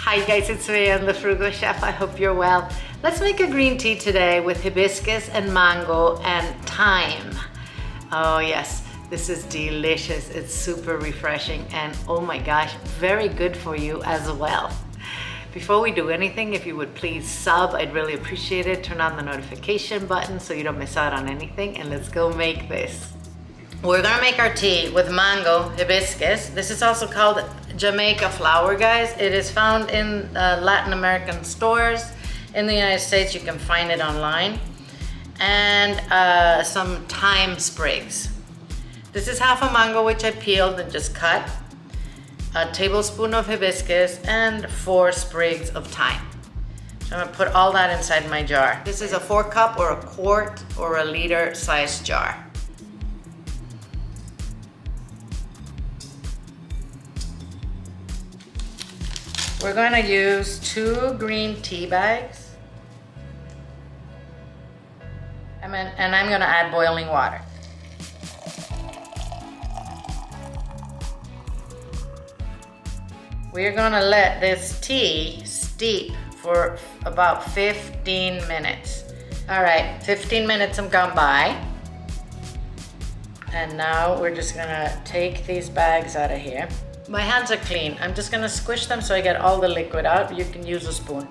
Hi guys, it's me, I'm the Frugal Chef. I hope you're well. Let's make a green tea today with hibiscus and mango and thyme. Oh yes, this is delicious. It's super refreshing and oh my gosh, very good for you as well. Before we do anything, if you would please sub, I'd really appreciate it. Turn on the notification button so you don't miss out on anything, and let's go make this. We're gonna make our tea with mango hibiscus. This is also called Jamaica flower, guys. It is found in Latin American stores. In the United States, you can find it online. And some thyme sprigs. This is half a mango, which I peeled and just cut. A tablespoon of hibiscus and 4 sprigs of thyme. So I'm gonna put all that inside my jar. This is a 4-cup or a quart or a liter size jar. We're gonna use 2 green tea bags. And I'm gonna add boiling water. We're gonna let this tea steep for about 15 minutes. All right, 15 minutes have gone by. And now we're just gonna take these bags out of here. My hands are clean. I'm just gonna squish them so I get all the liquid out. You can use a spoon.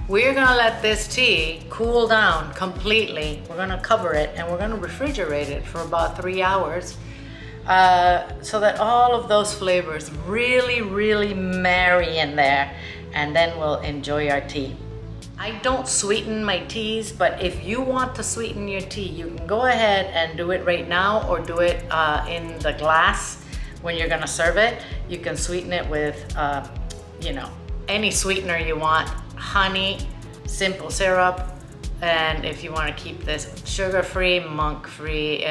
We're gonna let this tea cool down completely. We're gonna cover it and we're gonna refrigerate it for about 3 hours so that all of those flavors really marry in there, and then we'll enjoy our tea. I don't sweeten my teas, but if you want to sweeten your tea, you can go ahead and do it right now or do it in the glass. When you're gonna serve it, you can sweeten it with, any sweetener you want. Honey, simple syrup, and if you wanna keep this sugar-free, monk-free,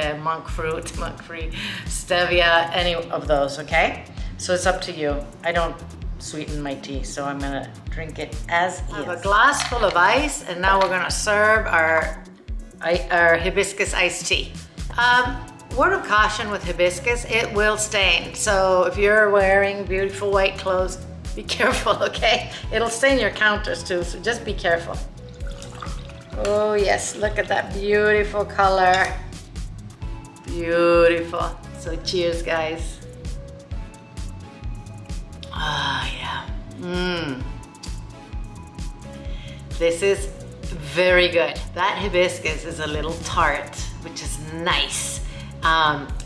stevia, any of those, okay? So it's up to you. I don't sweeten my tea, so I'm gonna drink it as is. I have a glass full of ice, and now we're gonna serve our hibiscus iced tea. Word of caution with hibiscus, it will stain. So if you're wearing beautiful white clothes, be careful, okay? It'll stain your counters too, so just be careful. Oh yes, look at that beautiful color. Beautiful. So cheers, guys. Ah, yeah. This is very good. That hibiscus is a little tart, which is nice.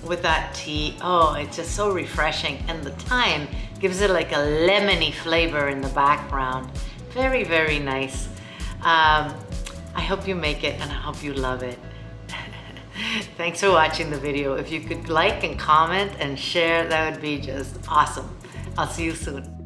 With that tea, oh, it's just so refreshing, and the thyme gives it like a lemony flavor in the background. Very nice. I hope you make it and I hope you love it. Thanks for watching the video. If you could like and comment and share, that would be just awesome. I'll see you soon.